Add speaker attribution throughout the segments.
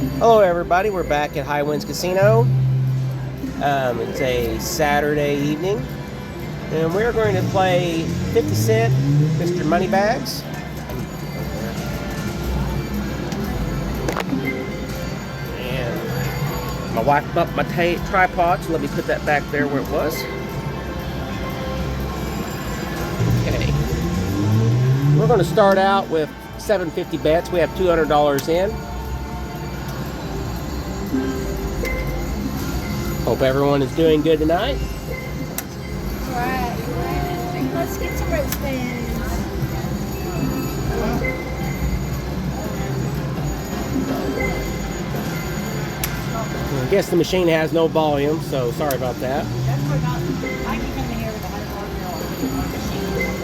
Speaker 1: Hello everybody, we're back at High Winds Casino. It's a Saturday evening and we're going to play 50 Cent, Mr Moneybags. And my wife bumped my tripod, so let me put that back there where it was. Okay. We're going to start out with 750 bets. We have $200 in. Hope everyone is doing good tonight.
Speaker 2: Right. Let's get some red spins.
Speaker 1: I guess the machine has no volume, so sorry about that.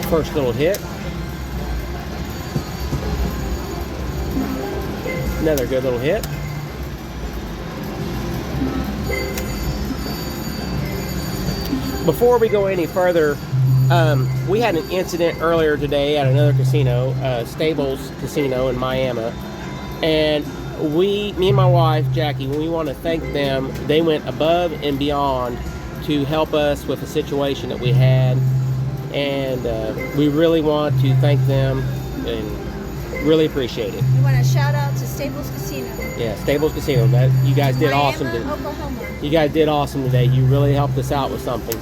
Speaker 1: First little hit. Another good little hit. Before we go any further, we had an incident earlier today at another casino, Stables Casino in Miami, and me and my wife Jackie, we want to thank them. They went above and beyond to help us with a situation that we had, and we really want to thank them and really appreciate it.
Speaker 2: You want to shout out to Stables Casino?
Speaker 1: Yeah, Stables Casino. That you guys did
Speaker 2: Miami,
Speaker 1: awesome today.
Speaker 2: Oklahoma.
Speaker 1: You guys did awesome today. You really helped us out with something.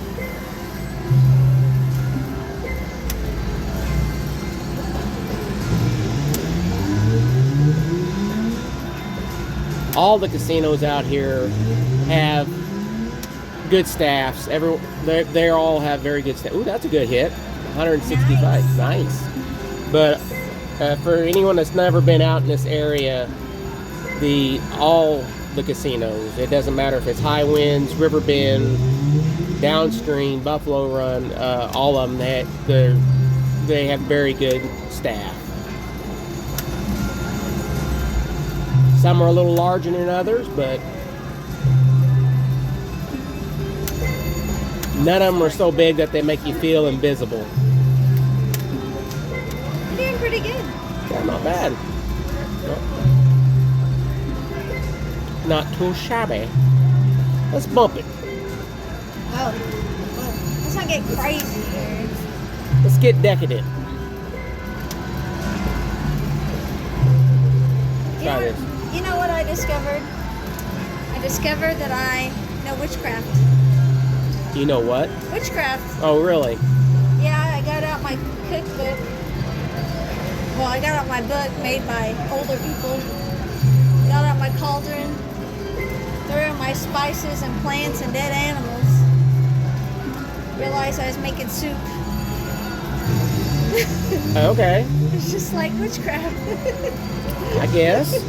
Speaker 1: All the casinos out here have good staffs. They all have very good staff. Ooh, that's a good hit. 165. Nice. But for anyone that's never been out in this area, all the casinos, it doesn't matter if it's High Winds, River Bend, Downstream, Buffalo Run, all of them, they have very good staff. Some are a little larger than others, but none of them are so big that they make you feel invisible.
Speaker 2: You're doing pretty good.
Speaker 1: Yeah, not bad. Not too shabby. Let's bump it.
Speaker 2: Oh, let's not get crazy here.
Speaker 1: Let's get decadent. Try this.
Speaker 2: You know what I discovered? I discovered that I know witchcraft.
Speaker 1: You know what?
Speaker 2: Witchcraft.
Speaker 1: Oh, really?
Speaker 2: Yeah, I got out my cookbook. Well, I got out my book made by older people. Got out my cauldron. Threw in my spices and plants and dead animals. Realized I was making soup.
Speaker 1: Okay.
Speaker 2: It's just like witchcraft.
Speaker 1: I guess.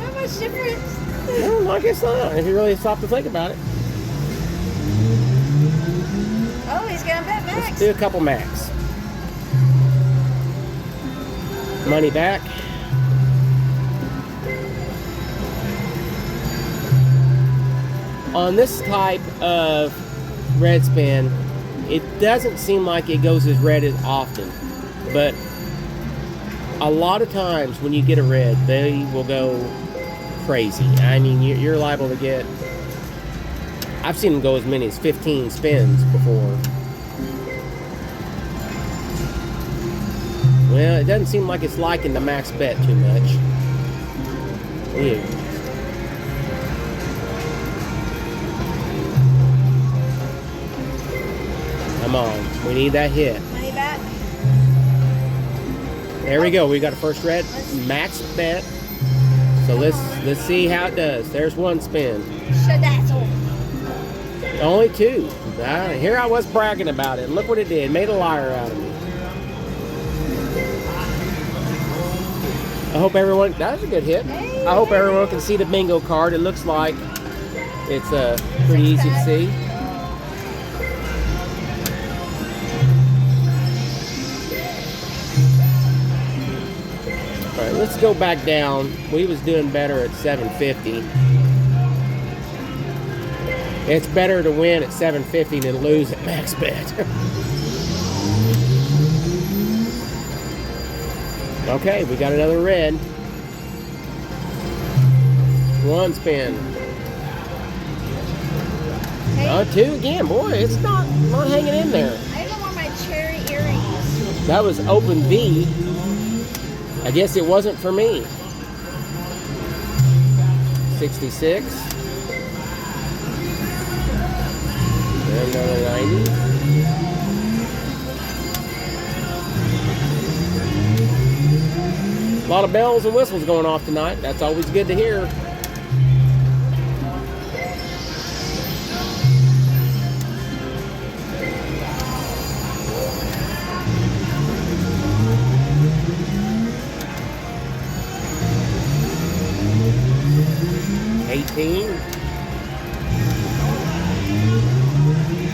Speaker 2: Not much difference.
Speaker 1: No, I guess not. If you really stop to think about it.
Speaker 2: Oh, he's gonna bet max.
Speaker 1: Let's do a couple max. Money back. On this type of red spin, it doesn't seem like it goes as red as often, but a lot of times when you get a red, they will go crazy. I mean, you're liable to get, I've seen them go as many as 15 spins before. Well, it doesn't seem like it's liking the max bet too much. Ew. Come on, we need that hit.
Speaker 2: Money back.
Speaker 1: There we go. We got a first red max bet. So let's see how it does. There's one spin.
Speaker 2: Shadazzle.
Speaker 1: Only two. Here I was bragging about it. Look what it did. Made a liar out of me. I hope everyone. That was a good hit. I hope everyone can see the bingo card. It looks like it's pretty easy to see. All right, let's go back down. We was doing better at 750. It's better to win at 750 than lose at max bet. Okay, we got another red. One spin.
Speaker 2: Hey,
Speaker 1: Two again. Boy, it's not hanging in there.
Speaker 2: I don't want my cherry earrings.
Speaker 1: That was open V. I guess it wasn't for me. 66. And another 90. A lot of bells and whistles going off tonight. That's always good to hear.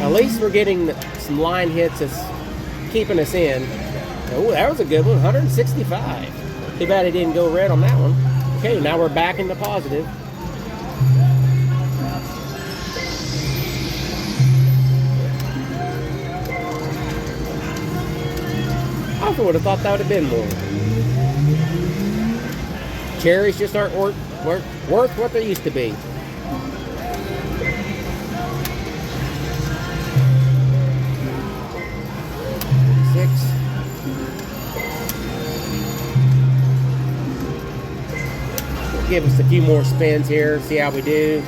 Speaker 1: At least we're getting some line hits that's keeping us in. Oh, that was a good one, 165. Too bad it didn't go red on that one. Okay, now we're back in the positive. I would have thought that would have been more. Cherries just aren't worth what they used to be. Give us a few more spins here, see how we do.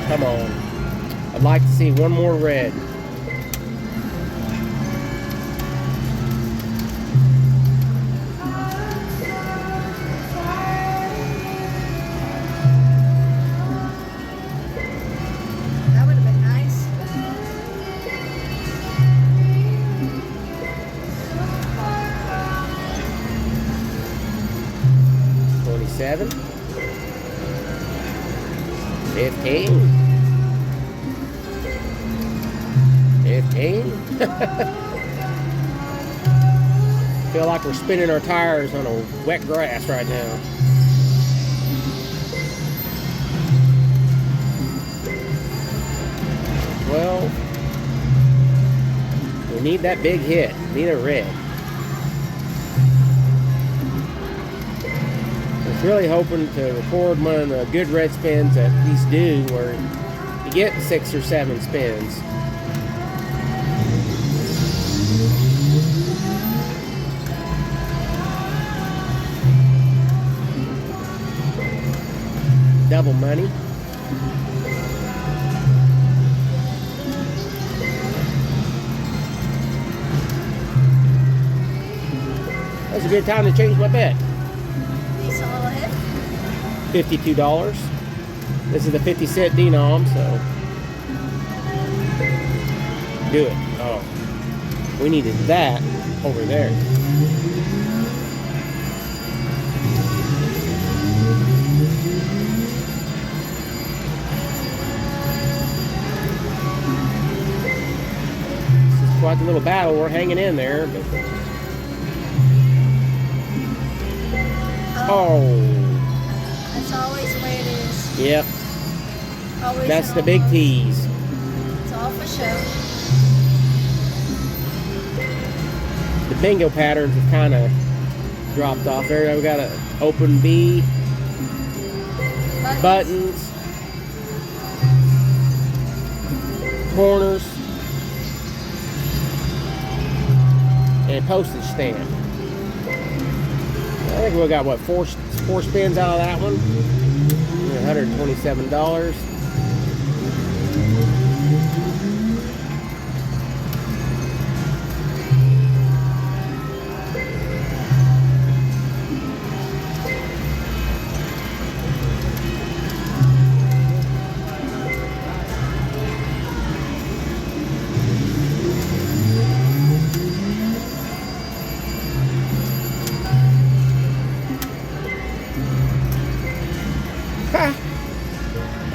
Speaker 1: Come on. I'd like to see one more red.
Speaker 2: That would have been nice.
Speaker 1: $27. 15. 15. Feel like we're spinning our tires on a wet grass right now. Well, we need that big hit. Need a red. I was really hoping to record one of the good red spins that these do, where you get 6 or 7 spins. Double money. That's a good time to change my bet.
Speaker 2: Decent little hit.
Speaker 1: $52. This is the 50-cent denom, so do it. Oh, we needed that over there. This is quite a little battle. We're hanging in there, but oh.
Speaker 2: That's always the way it is.
Speaker 1: Yep.
Speaker 2: Always
Speaker 1: That's
Speaker 2: and
Speaker 1: the big
Speaker 2: almost.
Speaker 1: tease.
Speaker 2: It's all for show.
Speaker 1: The bingo patterns have kind of dropped off. There we got an open B, buttons, corners, and a postage stamp. I think we got, what, four spins out of that one? $127.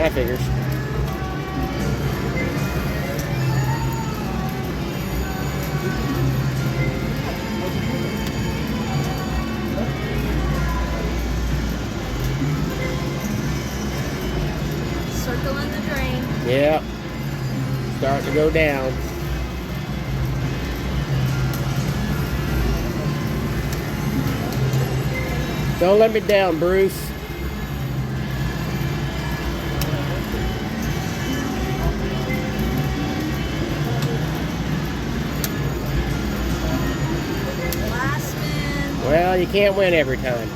Speaker 1: That figures.
Speaker 2: Circling the drain.
Speaker 1: Yep. Starting to go down. Don't let me down, Bruce.
Speaker 2: Last spin.
Speaker 1: Well, you can't win every time.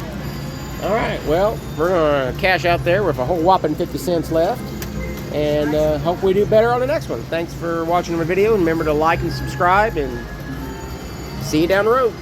Speaker 1: All right, well, we're going to cash out there with a whole whopping 50 cents left. And hope we do better on the next one. Thanks for watching my video. And remember to like and subscribe. And see you down the road.